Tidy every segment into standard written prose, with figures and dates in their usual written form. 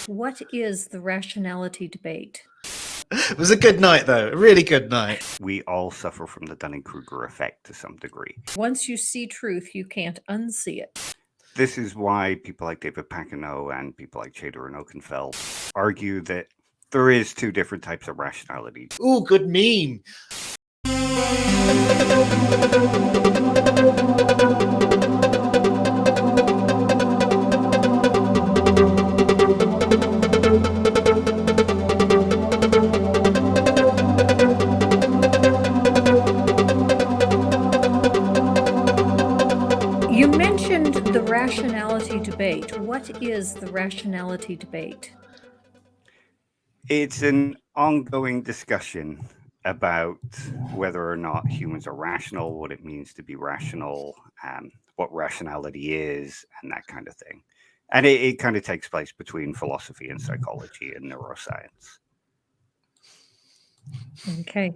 What is the rationality debate? It was a good night, though. A really good night. We all suffer from the Dunning-Kruger Effect to some degree. Once you see truth, you can't unsee it. This is why people like David Packenow and people like Chater and Oakenfeld argue that there is two different types of rationality. Ooh, good meme. You mentioned the rationality debate. What is the rationality debate? It's an ongoing discussion about whether or not humans are rational, what it means to be rational, what rationality is, and that kind of thing. And it kind of takes place between philosophy and psychology and neuroscience. Okay.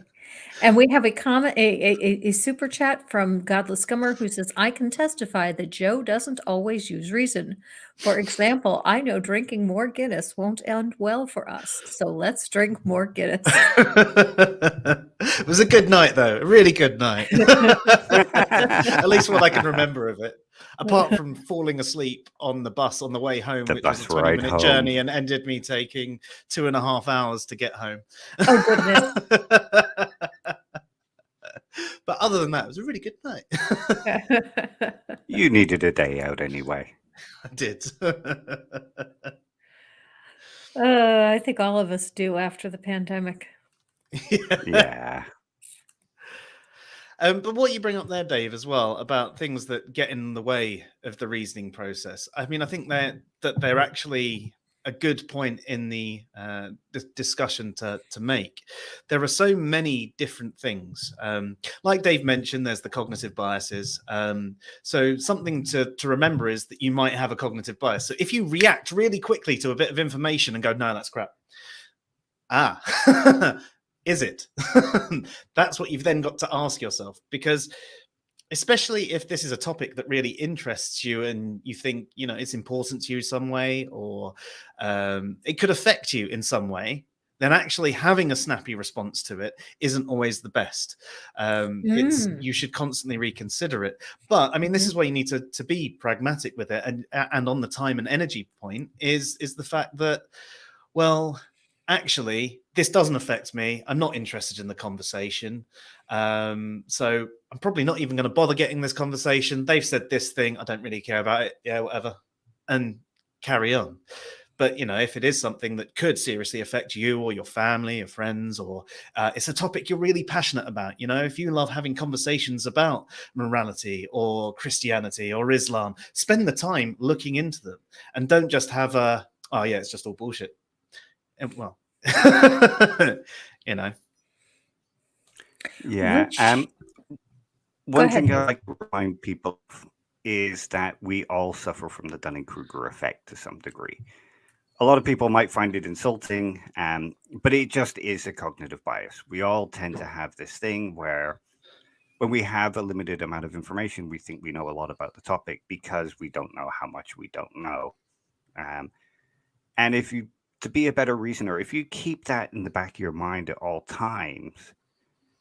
And we have a comment, a super chat from Godless Scummer who says, I can testify that Joe doesn't always use reason. For example, I know drinking more Guinness won't end well for us. So let's drink more Guinness. It was a good night, though. A really good night. At least what I can remember of it. Apart from falling asleep on the bus on the way home, which was a 20-minute journey and ended me taking 2.5 hours to get home. Oh, goodness. But other than that, it was a really good night. You needed a day out anyway. I did. I think all of us do after the pandemic. Yeah. But what you bring up there, Dave, as well, about things that get in the way of the reasoning process. I mean, I think that they're actually a good point in the discussion to make. There are so many different things. Like Dave mentioned, there's the cognitive biases. So something to remember is that you might have a cognitive bias. So if you react really quickly to a bit of information and go, no, that's crap. Is it? That's what you've then got to ask yourself, because especially if this is a topic that really interests you and you think, you know, it's important to you some way, or it could affect you in some way, then actually having a snappy response to it isn't always the best. You should constantly reconsider it. But I mean, this is why you need to be pragmatic with it. And on the time and energy point is the fact that, well, actually, this doesn't affect me. I'm not interested in the conversation. So I'm probably not even going to bother getting this conversation. They've said this thing. I don't really care about it. Yeah, whatever. And carry on. But, you know, if it is something that could seriously affect you or your family, your friends, or it's a topic you're really passionate about, you know, if you love having conversations about morality or Christianity or Islam, spend the time looking into them and don't just have a, oh, yeah, it's just all bullshit. And, well, you know. Yeah. One thing I like to remind people is that we all suffer from the Dunning-Kruger effect to some degree. A lot of people might find it insulting, but it just is a cognitive bias. We all tend to have this thing where when we have a limited amount of information, we think we know a lot about the topic because we don't know how much we don't know. And if you, to be a better reasoner, if you keep that in the back of your mind at all times,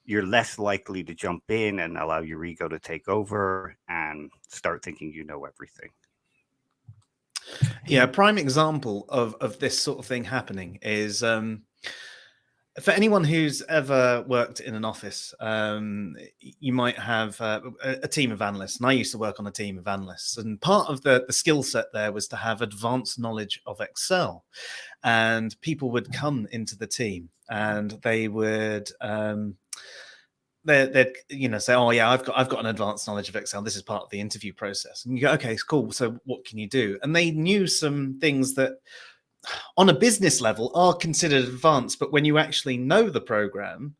you're less likely to jump in and allow your ego to take over and start thinking you know everything. Yeah, a prime example of this sort of thing happening is for anyone who's ever worked in an office, you might have a team of analysts. And I used to work on a team of analysts. And part of the skill set there was to have advanced knowledge of Excel. And people would come into the team and they would... they'd you know, say, oh yeah, I've got an advanced knowledge of Excel. This is part of the interview process. And you go, okay, it's cool. So what can you do? And they knew some things that on a business level are considered advanced, but when you actually know the program,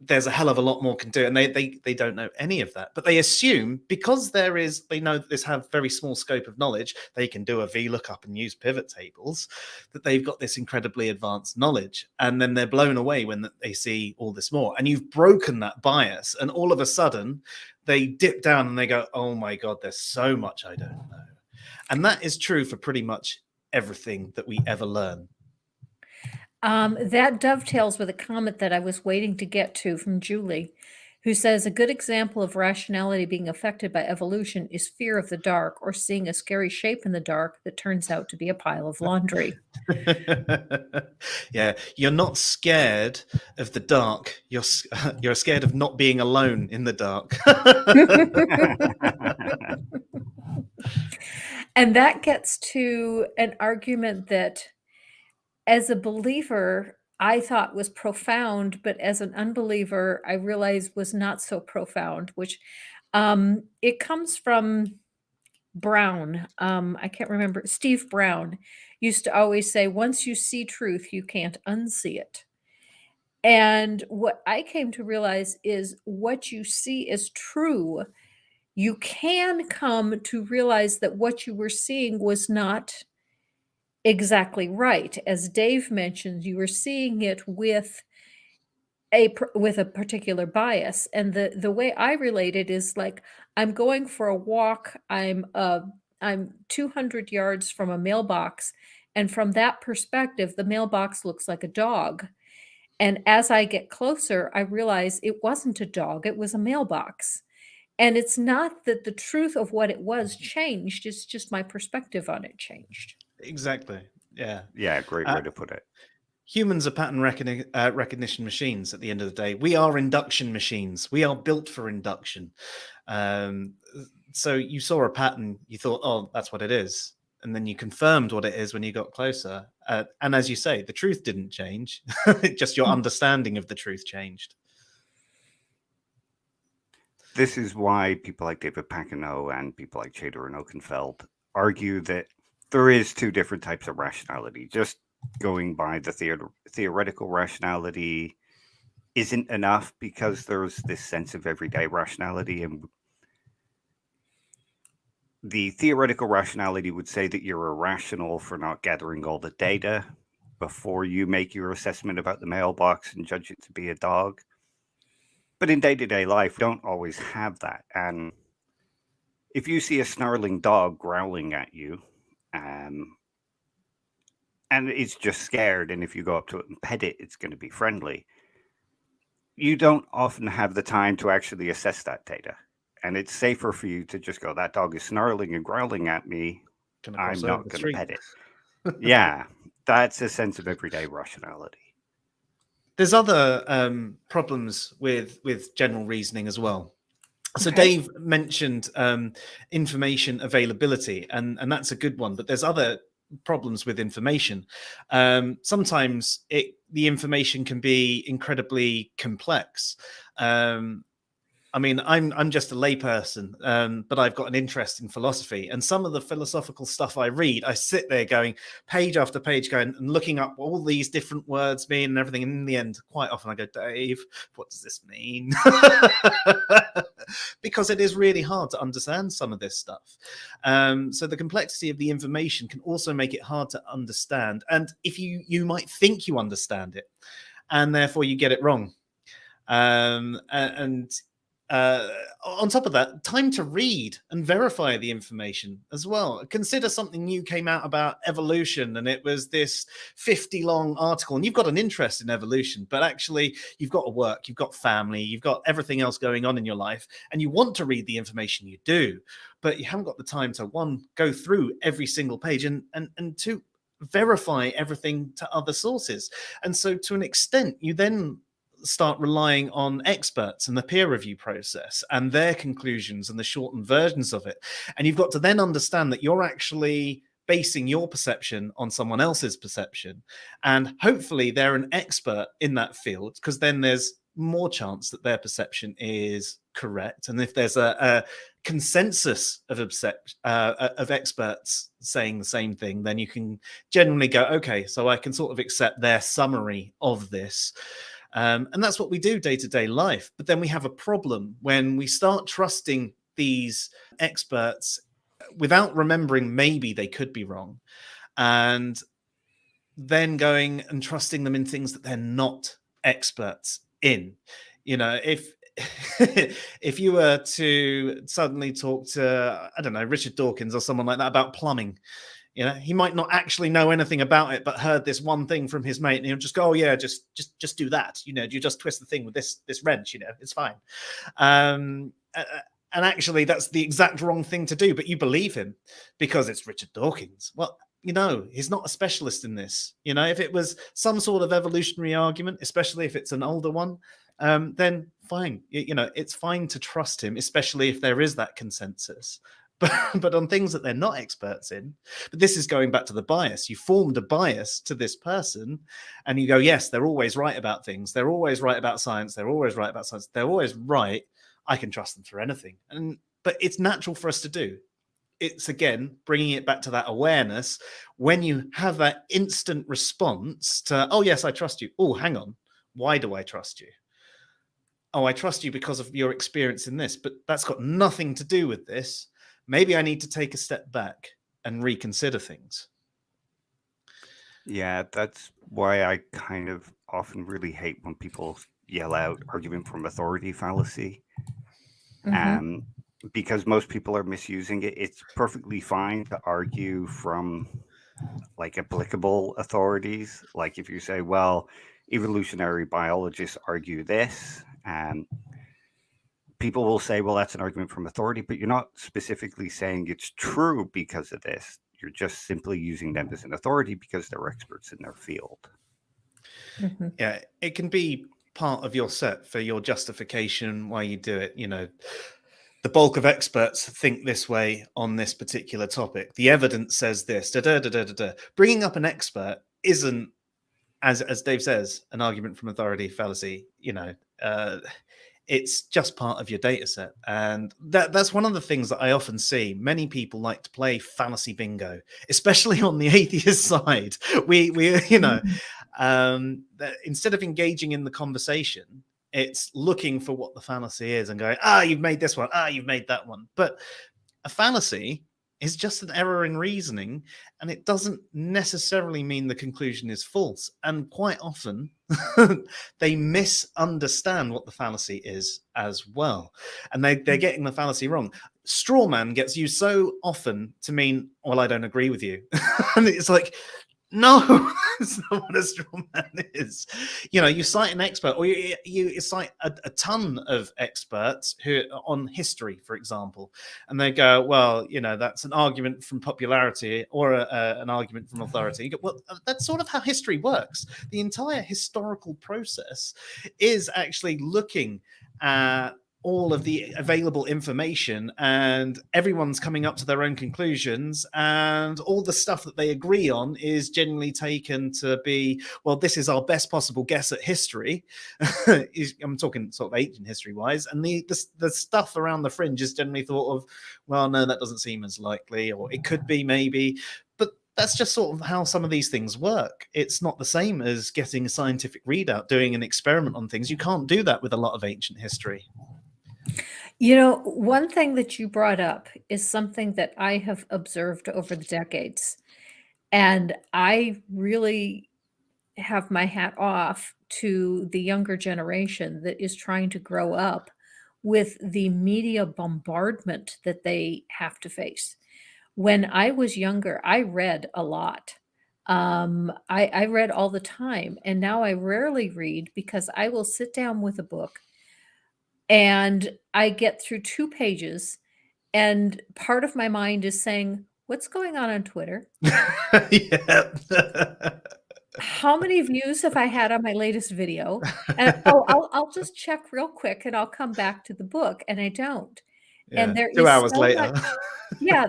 there's a hell of a lot more can do. And they don't know any of that, but they assume because they know that this have very small scope of knowledge, they can do a VLOOKUP and use pivot tables, that they've got this incredibly advanced knowledge. And then they're blown away when they see all this more. And you've broken that bias. And all of a sudden they dip down and they go, oh my God, there's so much I don't know. And that is true for pretty much everything that we ever learn. That dovetails with a comment that I was waiting to get to from Julie, who says a good example of rationality being affected by evolution is fear of the dark or seeing a scary shape in the dark that turns out to be a pile of laundry. Yeah, you're not scared of the dark. You're scared of not being alone in the dark. And that gets to an argument that, as a believer, I thought was profound, but as an unbeliever, I realized was not so profound, which it comes from Brown. I can't remember. Steve Brown used to always say, once you see truth, you can't unsee it. And what I came to realize is what you see as true, you can come to realize that what you were seeing was not exactly right. As Dave mentioned, you were seeing it with a particular bias, and the way I relate it is like I'm going for a walk. I'm 200 yards from a mailbox, and from that perspective, the mailbox looks like a dog. And as I get closer, I realize it wasn't a dog; it was a mailbox. And it's not that the truth of what it was changed; it's just my perspective on it changed. Exactly. Yeah. Yeah, great way to put it. Humans are pattern recognition machines at the end of the day. We are induction machines. We are built for induction. So you saw a pattern, you thought, oh, that's what it is. And then you confirmed what it is when you got closer. And as you say, the truth didn't change. Just your understanding of the truth changed. This is why people like David Packenow and people like Chater and Oakenfeld argue that there is two different types of rationality. Just going by the theoretical rationality isn't enough, because there's this sense of everyday rationality, and the theoretical rationality would say that you're irrational for not gathering all the data before you make your assessment about the mailbox and judge it to be a dog. But in day-to-day life, we don't always have that. And if you see a snarling dog growling at you, and it's just scared, and if you go up to it and pet it, it's going to be friendly, you don't often have the time to actually assess that data. And it's safer for you to just go, that dog is snarling and growling at me, I'm not going to pet it. Yeah, that's a sense of everyday rationality. There's other problems with general reasoning as well. So Okay. Dave mentioned information availability, and that's a good one. But there's other problems with information. Sometimes the information can be incredibly complex. I mean, I'm just a layperson, but I've got an interest in philosophy, and some of the philosophical stuff I read, I sit there going page after page, going and looking up what all these different words mean and everything. And in the end, quite often I go, Dave, what does this mean? Because it is really hard to understand some of this stuff. So the complexity of the information can also make it hard to understand. And if you might think you understand it, and therefore you get it wrong. On top of that, time to read and verify the information as well. Consider something new came out about evolution, and it was this 50-long article, and you've got an interest in evolution, but actually you've got to work, you've got family, you've got everything else going on in your life, and you want to read the information you do, but you haven't got the time to, one, go through every single page, and two, verify everything to other sources. And so to an extent, you then start relying on experts and the peer review process and their conclusions and the shortened versions of it. And you've got to then understand that you're actually basing your perception on someone else's perception. And hopefully they're an expert in that field, because then there's more chance that their perception is correct. And if there's a consensus of experts saying the same thing, then you can generally go, okay, so I can sort of accept their summary of this. And that's what we do day-to-day life. But then we have a problem when we start trusting these experts without remembering maybe they could be wrong, and then going and trusting them in things that they're not experts in. You know, if if you were to suddenly talk to, I don't know, Richard Dawkins or someone like that about plumbing, You know, he might not actually know anything about it, but heard this one thing from his mate, and he'll just go, "Oh yeah, just do that." You know, you just twist the thing with this wrench. You know, it's fine. And actually, that's the exact wrong thing to do. But you believe him because it's Richard Dawkins. Well, you know, he's not a specialist in this. You know, if it was some sort of evolutionary argument, especially if it's an older one, then fine. You know, it's fine to trust him, especially if there is that consensus. But on things that they're not experts in, but this is going back to the bias. You formed a bias to this person and you go, yes, they're always right about things. They're always right about science. They're always right about science. They're always right. I can trust them for anything. But it's natural for us to do. It's, again, bringing it back to that awareness. When you have that instant response to, oh, yes, I trust you. Oh, hang on. Why do I trust you? Oh, I trust you because of your experience in this, but that's got nothing to do with this. Maybe I need to take a step back and reconsider things. Yeah, that's why I kind of often really hate when people yell out argument from authority fallacy. Because most people are misusing it. It's perfectly fine to argue from like applicable authorities. Like if you say, well, evolutionary biologists argue this, people will say, well, that's an argument from authority, but you're not specifically saying it's true because of this. You're just simply using them as an authority because they're experts in their field. Yeah, it can be part of your set for your justification why you do it. You know, the bulk of experts think this way on this particular topic. The evidence says this. Bringing up an expert isn't, as Dave says, an argument from authority fallacy. You know, it's just part of your data set. And that's one of the things that I often see. Many people like to play fallacy bingo, especially on the atheist side. We you know, instead of engaging in the conversation, it's looking for what the fallacy is and going, you've made this one, you've made that one. But a fallacy is just an error in reasoning, and it doesn't necessarily mean the conclusion is false. And quite often, they misunderstand what the fallacy is as well. And they're getting the fallacy wrong. Straw man gets used so often to mean, well, I don't agree with you. And it's like, no, that's not what a straw man is. You know, you cite an expert, or you cite a ton of experts who on history, for example, and they go, well, you know, that's an argument from popularity or an argument from authority. You go, well, that's sort of how history works. The entire historical process is actually looking at all of the available information, and everyone's coming up to their own conclusions, and all the stuff that they agree on is generally taken to be, well, this is our best possible guess at history. I'm talking sort of ancient history wise, and the stuff around the fringe is generally thought of, well, no, that doesn't seem as likely, or it could be maybe. But that's just sort of how some of these things work. It's not the same as getting a scientific readout, doing an experiment on things. You can't do that with a lot of ancient history. You know, one thing that you brought up is something that I have observed over the decades, and I really have my hat off to the younger generation that is trying to grow up with the media bombardment that they have to face. When I was younger, I read a lot. I read all the time, and now I rarely read because I will sit down with a book and I get through 2 pages, and part of my mind is saying, "What's going on Twitter? Yeah. How many views have I had on my latest video?" And, "Oh, I'll just check real quick, and I'll come back to the book," and I don't. Yeah, And there 2 is hours so later. much. Yeah,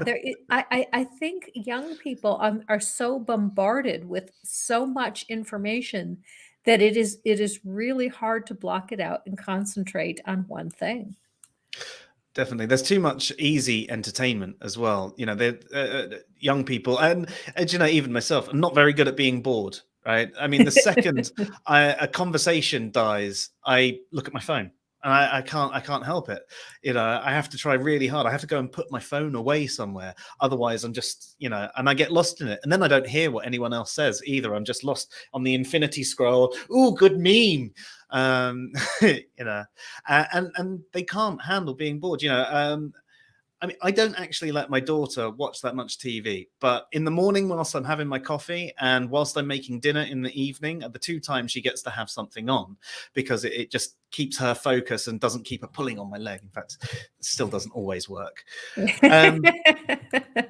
I think young people, are so bombarded with so much information that it is really hard to block it out and concentrate on one thing. Definitely, there's too much easy entertainment as well. You know, young people, and you know, even myself, I'm not very good at being bored. Right? I mean, the second a conversation dies, I look at my phone, and I can't help it. You know, I have to try really hard. I have to go and put my phone away somewhere. Otherwise, I'm just, you know, and I get lost in it, and then I don't hear what anyone else says either. I'm just lost on the infinity scroll. Ooh, good meme. You know, and they can't handle being bored. You know, I mean, I don't actually let my daughter watch that much TV, but in the morning whilst I'm having my coffee and whilst I'm making dinner in the evening are the two times she gets to have something on, because it just keeps her focus and doesn't keep her pulling on my leg. In fact, it still doesn't always work.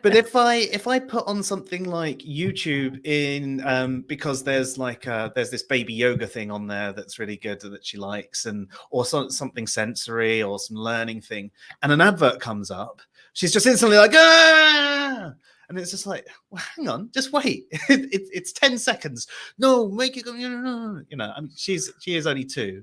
But if I put on something like YouTube in because there's this baby yoga thing on there that's really good that she likes, or something sensory or some learning thing, and an advert comes up, she's just instantly like, ah! And it's just like, well, hang on, just wait. It's 10 seconds. No, make it go. You know, I mean, she is only 2,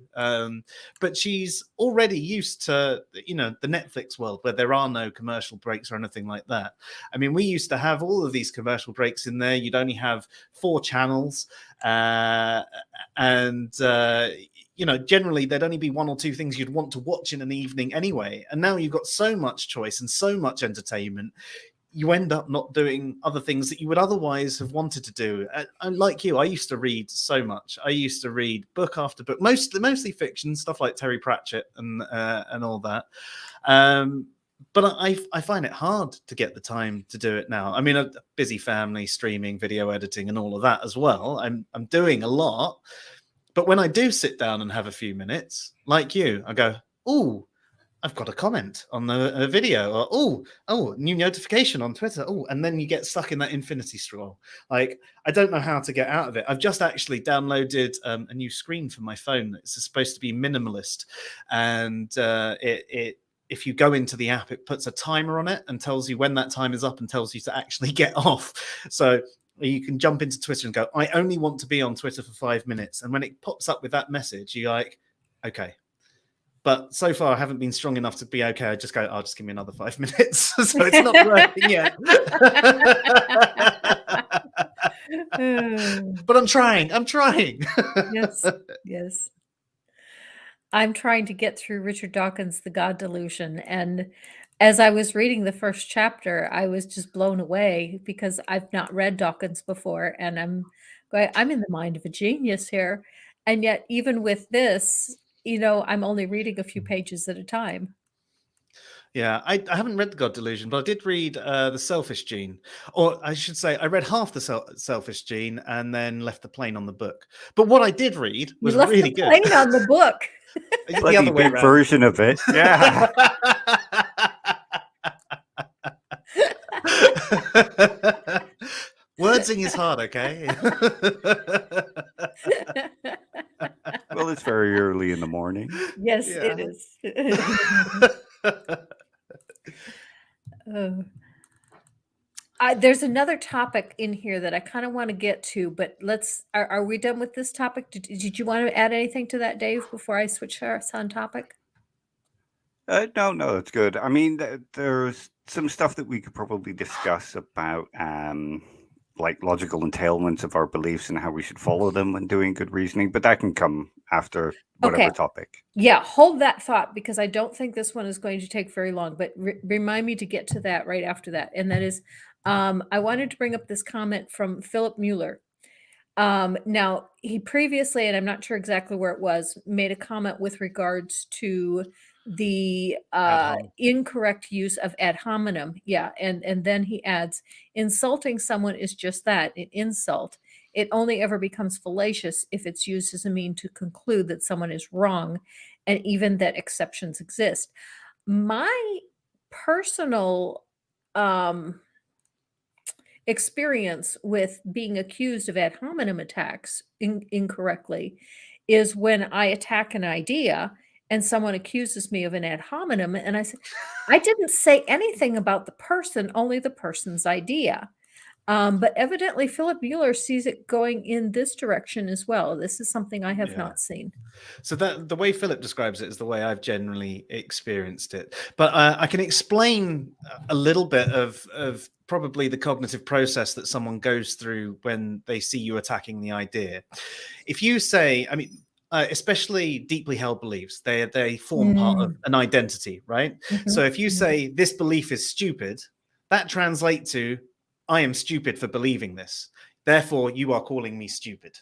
but she's already used to, you know, the Netflix world where there are no commercial breaks or anything like that. I mean, we used to have all of these commercial breaks in there. You'd only have 4 channels, you know, generally there'd only be 1 or 2 things you'd want to watch in an evening anyway. And now you've got so much choice and so much entertainment, you end up not doing other things that you would otherwise have wanted to do. And like you, I used to read so much. I used to read book after book, mostly fiction, stuff like Terry Pratchett and all that. But I find it hard to get the time to do it now. I mean, a busy family, streaming, video editing, and all of that as well. I'm doing a lot. But when I do sit down and have a few minutes, like you, I go, ooh, I've got a comment on a video, or oh, new notification on Twitter. Oh, and then you get stuck in that infinity scroll. Like, I don't know how to get out of it. I've just actually downloaded a new screen for my phone that's supposed to be minimalist, and if you go into the app, it puts a timer on it and tells you when that time is up and tells you to actually get off. So you can jump into Twitter and go, I only want to be on Twitter for 5 minutes. And when it pops up with that message, you're like, okay. But so far, I haven't been strong enough to be okay. I just go, oh, just give me another 5 minutes. So it's not working yet. But I'm trying. Yes. I'm trying to get through Richard Dawkins' The God Delusion. And as I was reading the first chapter, I was just blown away because I've not read Dawkins before. And I'm in the mind of a genius here. And yet, even with this, you know, I'm only reading a few pages at a time. Yeah, I haven't read The God Delusion, but I did read The Selfish Gene. Or I should say, I read half The Selfish Gene and then left the plane on the book. But what I did read was really good. Plane on the book. The other way around. Version of it. Yeah. Wordsing is hard, okay? Well, it's very early in the morning. Yes, it is. There's another topic in here that I kind of want to get to, but are we done with this topic? Did you want to add anything to that, Dave, before I switch us on topic? No, it's good. I mean, there's some stuff that we could probably discuss about like logical entailments of our beliefs and how we should follow them when doing good reasoning, but that can come after whatever topic. Yeah, hold that thought, because I don't think this one is going to take very long, but remind me to get to that right after that. And that is, I wanted to bring up this comment from Philip Mueller. Now, he previously, and I'm not sure exactly where it was, made a comment with regards to the incorrect use of ad hominem. Yeah, and then he adds, insulting someone is just that, an insult. It only ever becomes fallacious if it's used as a mean to conclude that someone is wrong, and even that exceptions exist. My personal experience with being accused of ad hominem attacks incorrectly is when I attack an idea and someone accuses me of an ad hominem, and I said, I didn't say anything about the person, only the person's idea. But evidently Philip Mueller sees it going in this direction as well. This is something I have not seen. So that the way Philip describes it is the way I've generally experienced it. But I can explain a little bit of probably the cognitive process that someone goes through when they see you attacking the idea. If you say, I mean, especially deeply held beliefs, they form part of an identity, right? So if you say this belief is stupid, that translates to I am stupid for believing this. Therefore, you are calling me stupid.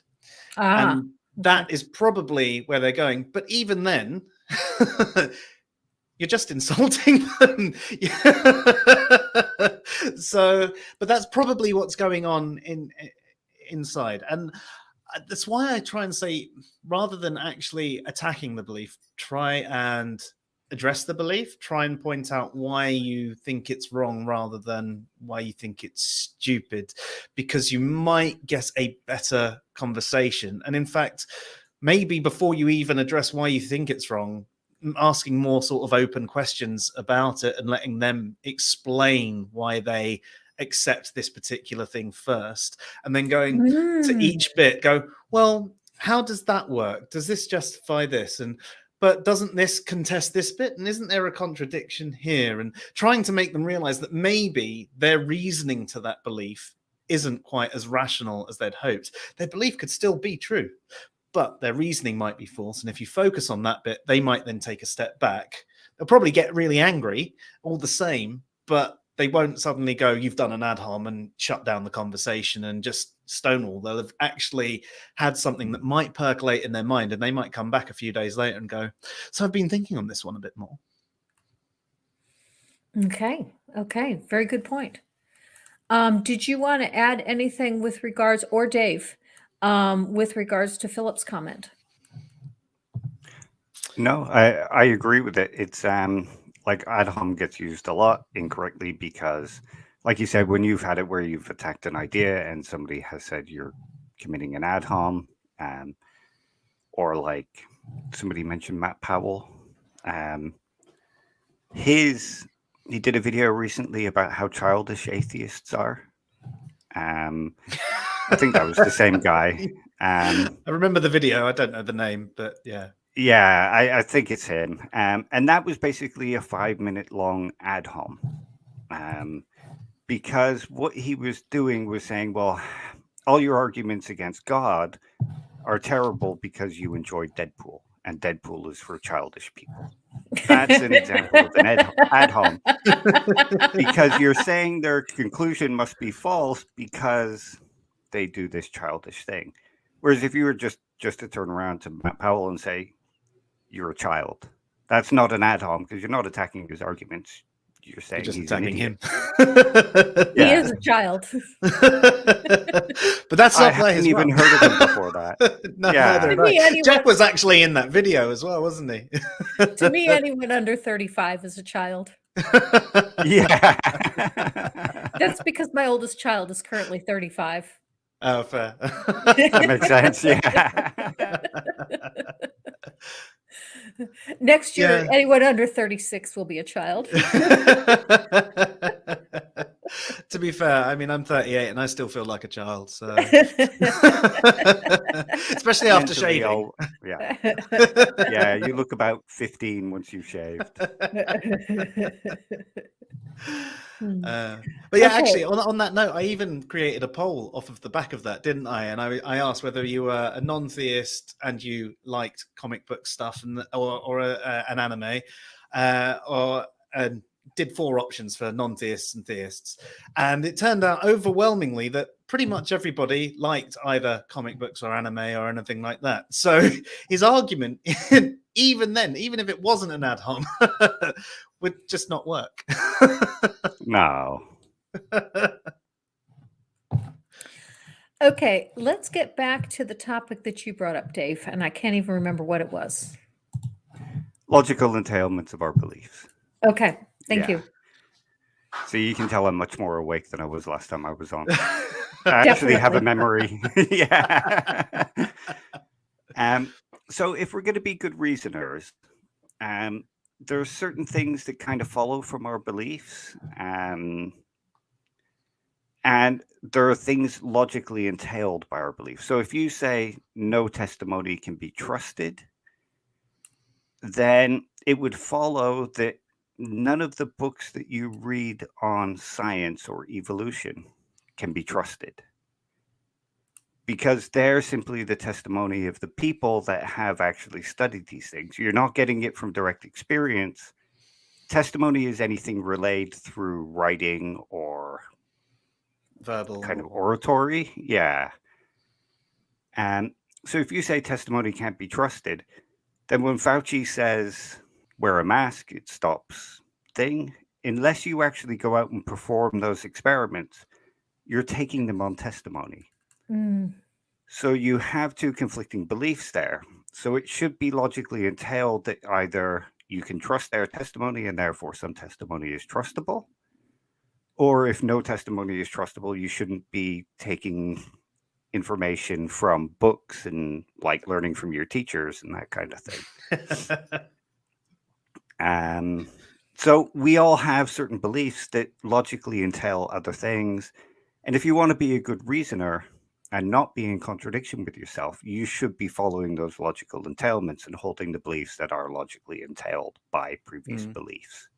And that is probably where they're going. But even then, you're just insulting them. So, but that's probably what's going on inside. And that's why I try and say, rather than actually attacking the belief, try and address the belief, try and point out why you think it's wrong rather than why you think it's stupid, because you might get a better conversation. And in fact, maybe before you even address why you think it's wrong, asking more sort of open questions about it and letting them explain why they accept this particular thing first, and then going to each bit, go, well, how does that work? Does this justify this? And but doesn't this contest this bit? And isn't there a contradiction here? And trying to make them realize that maybe their reasoning to that belief isn't quite as rational as they'd hoped. Their belief could still be true, but their reasoning might be false. And if you focus on that bit, they might then take a step back. They'll probably get really angry all the same, but they won't suddenly go, you've done an ad hom, and shut down the conversation and just stonewall. They'll have actually had something that might percolate in their mind, and they might come back a few days later and go, so I've been thinking on this one a bit more. Okay. Very good point. Did you want to add anything with regards, or Dave, with regards to Philip's comment? No, I agree with it. It's like ad hom gets used a lot incorrectly because, like you said, when you've had it where you've attacked an idea and somebody has said you're committing an ad hom, or like somebody mentioned Matt Powell, he did a video recently about how childish atheists are. I think that was the same guy. I remember the video. I don't know the name, but yeah. Yeah, I think it's him. And that was basically a 5-minute long ad hom. Because what he was doing was saying, well, all your arguments against God are terrible because you enjoyed Deadpool, and Deadpool is for childish people. That's an example of an ad hom. Because you're saying their conclusion must be false because they do this childish thing. Whereas if you were just to turn around to Matt Powell and say, you're a child, that's not an ad hom, because you're not attacking his arguments. You're saying just he's attacking him. He is a child. But that's not I haven't even heard of him before that. No, Yeah. neither. Jack was actually in that video as well, wasn't he? To me, anyone under 35 is a child. Yeah. That's because my oldest child is currently 35. Oh, fair. That makes sense. Yeah. Next year, anyone under 36 will be a child. To be fair, I mean, I'm 38 and I still feel like a child. So, especially after shaving. Yeah. Yeah, you look about 15 once you've shaved. But yeah, actually, on that note, I even created a poll off of the back of that, didn't I? And I asked whether you were a non-theist and you liked comic book stuff, or an anime, or did 4 options for non-theists and theists. And it turned out overwhelmingly that pretty much everybody liked either comic books or anime or anything like that. So his argument, even then, even if it wasn't an ad hom, would just not work. No. Okay, let's get back to the topic that you brought up, Dave, and I can't even remember what it was. Logical entailments of our beliefs. Okay, thank you. So you can tell I'm much more awake than I was last time I was on. I actually have a memory. Yeah. So if we're going to be good reasoners, there are certain things that kind of follow from our beliefs. And there are things logically entailed by our beliefs. So if you say no testimony can be trusted, then it would follow that none of the books that you read on science or evolution can be trusted, because they're simply the testimony of the people that have actually studied these things. You're not getting it from direct experience. Testimony is anything relayed through writing or verbal kind of oratory. Yeah. And so if you say testimony can't be trusted, then when Fauci says wear a mask, it stops thing. Unless you actually go out and perform those experiments, you're taking them on testimony. So you have two conflicting beliefs there. So it should be logically entailed that either you can trust their testimony and therefore some testimony is trustable, or if no testimony is trustable, you shouldn't be taking information from books and like learning from your teachers and that kind of thing. So we all have certain beliefs that logically entail other things. And if you want to be a good reasoner and not be in contradiction with yourself, you should be following those logical entailments and holding the beliefs that are logically entailed by previous beliefs.